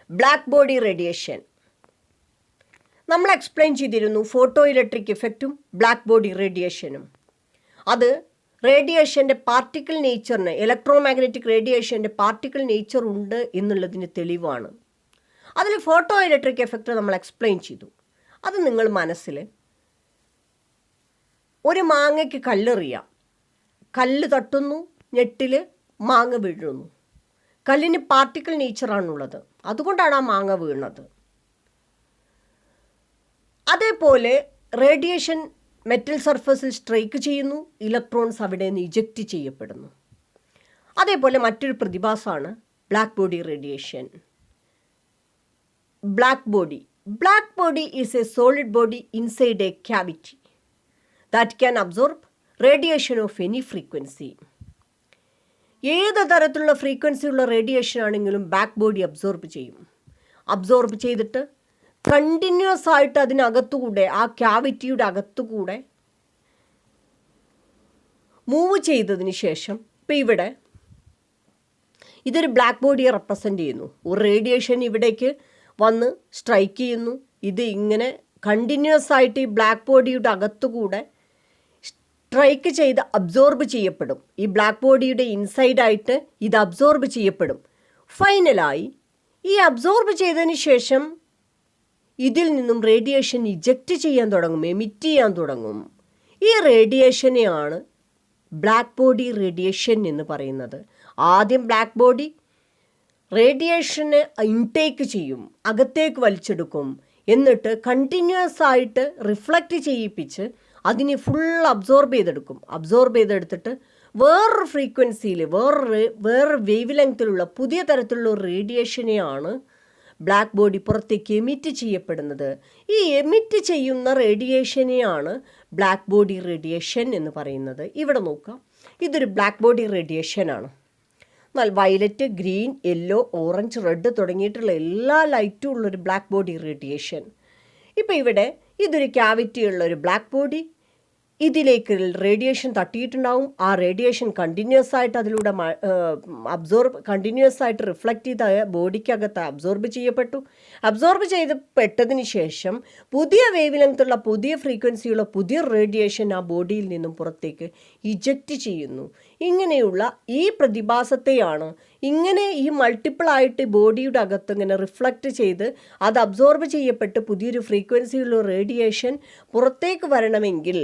Black body radiation നമ്മൾ explain ചെയ്തിരുന്നു. Photoelectric ഇഫക്റ്റും ബ്ലാക്ക് ബോഡി റേഡിയേഷനും. അത് റേഡിയേഷൻ്റെ പാർട്ടിക്കിൾ നേച്ചറിന്, ഇലക്ട്രോ മാഗ്നറ്റിക് റേഡിയേഷൻ്റെ പാർട്ടിക്കിൾ നേച്ചർ ഉണ്ട് എന്നുള്ളതിന് തെളിവാണ്. അതിൽ ഫോട്ടോ ഇലക്ട്രിക് എഫക്റ്റ് നമ്മൾ എക്സ്പ്ലെയിൻ ചെയ്തു. അത് നിങ്ങൾ മനസ്സിൽ ഒരു മാങ്ങയ്ക്ക് കല്ലെറിയാം. കല്ല് തട്ടുന്നു, ഞെട്ടിൽ മാങ്ങ വീഴുന്നു. കല്ലിന് പാർട്ടിക്കിൾ നേച്ചറാണുള്ളത്, അതുകൊണ്ടാണ് ആ മാങ്ങ വീണത്. അതേപോലെ റേഡിയേഷൻ മെറ്റൽ സർഫസിൽ സ്ട്രൈക്ക് ചെയ്യുന്നു, ഇലക്ട്രോൺസ് അവിടെ നിന്ന് ഇജക്റ്റ് ചെയ്യപ്പെടുന്നു. അതേപോലെ മറ്റൊരു പ്രതിഭാസമാണ് black body radiation. Black body is A solid body inside A cavity that can absorb radiation of any frequency. ഏത് തരത്തിലുള്ള ഫ്രീക്വൻസി ഉള്ള റേഡിയേഷൻ ആണെങ്കിലും ബാക്ക് ബോഡി അബ്സോർബ് ചെയ്യും. അബ്സോർബ് ചെയ്തിട്ട് കണ്ടിന്യൂസ് ആയിട്ട് അതിനകത്തുകൂടെ, ആ ക്യാവിറ്റിയുടെ അകത്തുകൂടെ മൂവ് ചെയ്തതിന് ശേഷം, ഇപ്പം ഇവിടെ ഇതൊരു ബ്ലാക്ക് ബോഡിയെ റെപ്രസെൻ്റ് ചെയ്യുന്നു. ഒരു റേഡിയേഷൻ ഇവിടേക്ക് വന്ന് സ്ട്രൈക്ക് ചെയ്യുന്നു. ഇത് ഇങ്ങനെ കണ്ടിന്യൂസ് ആയിട്ട് ഈ ബ്ലാക്ക് ബോഡിയുടെ അകത്തുകൂടെ സ്ട്രൈക്ക് ചെയ്ത് അബ്സോർബ് ചെയ്യപ്പെടും. ഈ ബ്ലാക്ക് ബോഡിയുടെ ഇൻസൈഡായിട്ട് ഇത് അബ്സോർബ് ചെയ്യപ്പെടും. ഫൈനലായി ഈ അബ്സോർബ് ചെയ്തതിന് ശേഷം ഇതിൽ നിന്നും റേഡിയേഷൻ ഇജക്റ്റ് ചെയ്യാൻ തുടങ്ങും, എമിറ്റ് ചെയ്യാൻ തുടങ്ങും. ഈ റേഡിയേഷനെയാണ് ബ്ലാക്ക് ബോഡി റേഡിയേഷൻ എന്ന് പറയുന്നത്. ആദ്യം ബ്ലാക്ക് ബോഡി റേഡിയേഷനെ ഇൻടേക്ക് ചെയ്യും, അകത്തേക്ക് വലിച്ചെടുക്കും. എന്നിട്ട് കണ്ടിന്യൂസ് ആയിട്ട് റിഫ്ലക്റ്റ് ചെയ്യിപ്പിച്ച് അതിനെ ഫുൾ അബ്സോർബ് ചെയ്തെടുക്കും. അബ്സോർബ് ചെയ്തെടുത്തിട്ട് വേറൊരു ഫ്രീക്വൻസിയിൽ, വേറൊരു വേവ് ലെങ്ത്തിലുള്ള പുതിയ തരത്തിലുള്ള റേഡിയേഷനെയാണ് ബ്ലാക്ക് ബോഡി പുറത്തേക്ക് എമിറ്റ് ചെയ്യപ്പെടുന്നത്. ഈ എമിറ്റ് ചെയ്യുന്ന റേഡിയേഷനെയാണ് ബ്ലാക്ക് ബോഡി റേഡിയേഷൻ എന്ന് പറയുന്നത്. ഇവിടെ നോക്കാം, ഇതൊരു ബ്ലാക്ക് ബോഡി റേഡിയേഷനാണ്. എന്നാൽ violet, green, yellow, orange, red തുടങ്ങിയിട്ടുള്ള എല്ലാ ലൈറ്റും ഉള്ളൊരു ബ്ലാക്ക് ബോഡി റേഡിയേഷൻ. ഇപ്പോൾ ഇവിടെ ഇതൊരു ക്യാവിറ്റി ഉള്ളൊരു ബ്ലാക്ക് ബോഡി. ഇതിലേക്ക് റേഡിയേഷൻ തട്ടിയിട്ടുണ്ടാവും. ആ റേഡിയേഷൻ കണ്ടിന്യൂസ് ആയിട്ട് അതിലൂടെ കണ്ടിന്യൂസ് ആയിട്ട് റിഫ്ലക്റ്റ് ചെയ്ത ബോഡിക്കകത്ത് അബ്സോർബ് ചെയ്യപ്പെട്ടു. അബ്സോർബ് ചെയ്തപ്പെട്ടതിന് ശേഷം പുതിയ വേവ് ലെങ്ത്തുള്ള, പുതിയ ഫ്രീക്വൻസിയുള്ള പുതിയ റേഡിയേഷൻ ആ ബോഡിയിൽ നിന്നും പുറത്തേക്ക് ഇജക്റ്റ് ചെയ്യുന്നു. ഇങ്ങനെയുള്ള ഈ പ്രതിഭാസത്തെയാണ്, ഇങ്ങനെ ഈ മൾട്ടിപ്പിളായിട്ട് ബോഡിയുടെ അകത്ത് ഇങ്ങനെ റിഫ്ലക്റ്റ് ചെയ്ത് അത് അബ്സോർബ് ചെയ്യപ്പെട്ട് പുതിയൊരു ഫ്രീക്വൻസിയുള്ള റേഡിയേഷൻ പുറത്തേക്ക് വരണമെങ്കിൽ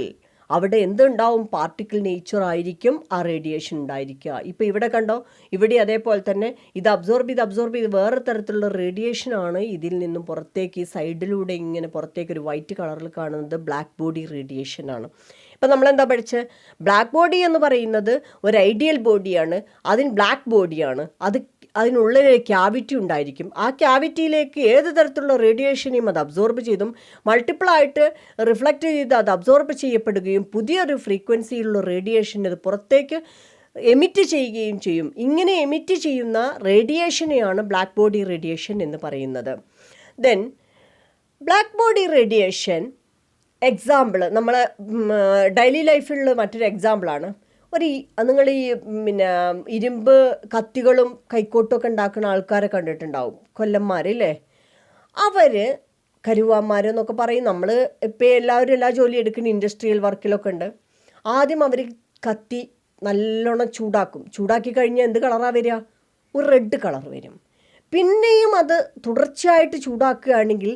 അവിടെ എന്തുണ്ടാവും? പാർട്ടിക്കിൾ നേച്ചർ ആയിരിക്കും ആ റേഡിയേഷൻ ഉണ്ടായിരിക്കുക. ഇപ്പോൾ ഇവിടെ കണ്ടോ, ഇവിടെ അതേപോലെ തന്നെ ഇത് അബ്സോർബ് ചെയ്ത് വേറെ തരത്തിലുള്ള റേഡിയേഷനാണ് ഇതിൽ നിന്നും പുറത്തേക്ക്, ഈ സൈഡിലൂടെ ഇങ്ങനെ പുറത്തേക്ക് ഒരു വൈറ്റ് കളറിൽ കാണുന്നത് ബ്ലാക്ക് ബോഡി റേഡിയേഷനാണ്. ഇപ്പം നമ്മളെന്താ പഠിച്ചത്? ബ്ലാക്ക് ബോഡി എന്ന് പറയുന്നത് ഒരു ഐഡിയൽ ബോഡിയാണ്. അതിന് ബ്ലാക്ക് ബോഡിയാണ്. അതിനുള്ളിൽ ക്യാവിറ്റി ഉണ്ടായിരിക്കും. ആ ക്യാവിറ്റിയിലേക്ക് ഏത് തരത്തിലുള്ള റേഡിയേഷനെയും അത് അബ്സോർബ് ചെയ്തും മൾട്ടിപ്പിളായിട്ട് റിഫ്ലക്റ്റ് ചെയ്ത് അത് അബ്സോർബ് ചെയ്യപ്പെടുകയും പുതിയൊരു ഫ്രീക്വൻസിയിലുള്ള റേഡിയേഷൻ അത് പുറത്തേക്ക് എമിറ്റ് ചെയ്യുകയും ചെയ്യും. ഇങ്ങനെ എമിറ്റ് ചെയ്യുന്ന റേഡിയേഷനെയാണ് ബ്ലാക്ക് ബോഡി റേഡിയേഷൻ എന്ന് പറയുന്നത്. Then black body radiation example നമ്മൾ ഡെയിലി ലൈഫിലുള്ള മറ്റൊരു എക്സാമ്പിളാണ്. നിങ്ങൾ ഈ ഇരുമ്പ് കത്തികളും കൈക്കോട്ടൊക്കെ ഉണ്ടാക്കുന്ന ആൾക്കാരെ കണ്ടിട്ടുണ്ടാവും, കൊല്ലന്മാരല്ലേ. അവർ കരുവാന്മാരെന്നൊക്കെ പറയും. നമ്മൾ ഇപ്പോൾ എല്ലാവരും എല്ലാ ജോലി എടുക്കുന്ന ഇൻഡസ്ട്രിയൽ വർക്കിലൊക്കെ ഉണ്ട്. ആദ്യം അവർ കത്തി നല്ലോണം ചൂടാക്കി കഴിഞ്ഞാൽ എന്ത് കളറാണ് വരിക? ഒരു റെഡ് കളർ വരും. പിന്നെയും അത് തുടർച്ചയായിട്ട് ചൂടാക്കുകയാണെങ്കിൽ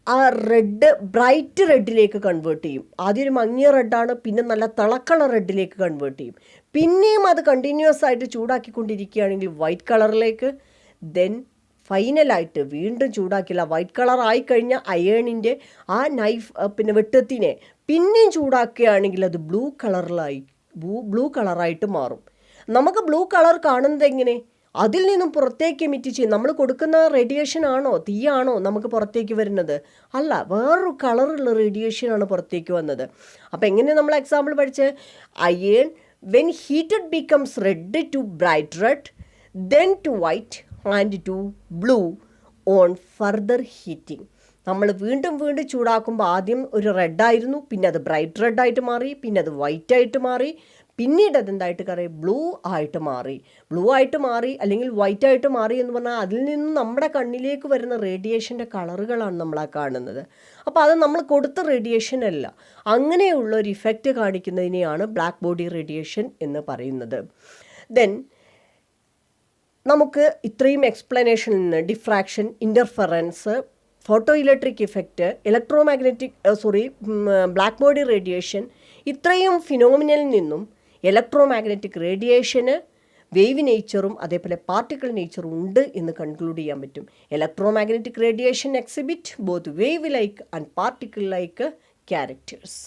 ആ റെഡ് ബ്രൈറ്റ് റെഡിലേക്ക് കൺവേർട്ട് ചെയ്യും. ആദ്യം ഒരു മങ്ങിയ റെഡാണ്, പിന്നെ നല്ല തിളക്കള റെഡിലേക്ക് കൺവേർട്ട് ചെയ്യും. പിന്നെയും അത് കണ്ടിന്യൂസ് ആയിട്ട് ചൂടാക്കിക്കൊണ്ടിരിക്കുകയാണെങ്കിൽ വൈറ്റ് കളറിലേക്ക്. ദെൻ ഫൈനലായിട്ട് വീണ്ടും ചൂടാക്കില്ല, വൈറ്റ് കളർ ആയിക്കഴിഞ്ഞാൽ അയേണിൻ്റെ ആ നൈഫ് വെട്ടത്തിനെ പിന്നെയും ചൂടാക്കുകയാണെങ്കിൽ അത് ബ്ലൂ കളറായിട്ട് മാറും. നമുക്ക് ബ്ലൂ കളർ കാണുന്നത് എങ്ങനെ? അതിൽ നിന്നും പുറത്തേക്ക് എമിറ്റ് ചെയ്യും. നമ്മൾ കൊടുക്കുന്ന റേഡിയേഷൻ ആണോ, തീയാണോ നമുക്ക് പുറത്തേക്ക് വരുന്നത്? അല്ല, വേറൊരു കളറുള്ള റേഡിയേഷനാണ് പുറത്തേക്ക് വന്നത്. അപ്പോൾ എങ്ങനെ നമ്മൾ എക്സാമ്പിൾ പഠിച്ച്, iron when heated becomes red to bright red, then to white and to blue on further heating. നമ്മൾ വീണ്ടും ചൂടാക്കുമ്പോൾ ആദ്യം ഒരു റെഡായിരുന്നു, പിന്നെ അത് ബ്രൈറ്റ് റെഡായിട്ട് മാറി, പിന്നെ അത് വൈറ്റായിട്ട് മാറി, പിന്നീട് അതെന്തായിട്ട് കറിയും ബ്ലൂ ആയിട്ട് മാറി അല്ലെങ്കിൽ വൈറ്റ് ആയിട്ട് മാറി എന്ന് പറഞ്ഞാൽ അതിൽ നിന്നും നമ്മുടെ കണ്ണിലേക്ക് വരുന്ന റേഡിയേഷൻ്റെ കളറുകളാണ് നമ്മൾ ആ കാണുന്നത്. അപ്പോൾ അത് നമ്മൾ കൊടുത്ത റേഡിയേഷൻ അല്ല. അങ്ങനെയുള്ള ഒരു ഇഫക്റ്റ് കാണിക്കുന്നതിനെയാണ് ബ്ലാക്ക് ബോഡി റേഡിയേഷൻ എന്ന് പറയുന്നത്. ദെൻ നമുക്ക് ഇത്രയും എക്സ്പ്ലനേഷനിൽ നിന്ന് diffraction, interference, photo electric effect, black body radiation, ഇത്രയും ഫിനോമിനലിൽ നിന്നും ഇലക്ട്രോമാഗ്നറ്റിക് റേഡിയേഷന് വേവ് നേച്ചറും അതേപോലെ പാർട്ടിക്കിൾ നേച്ചറും ഉണ്ട് എന്ന് കൺക്ലൂഡ് ചെയ്യാൻ പറ്റും. Electromagnetic radiation exhibit both wave like and particle like characters.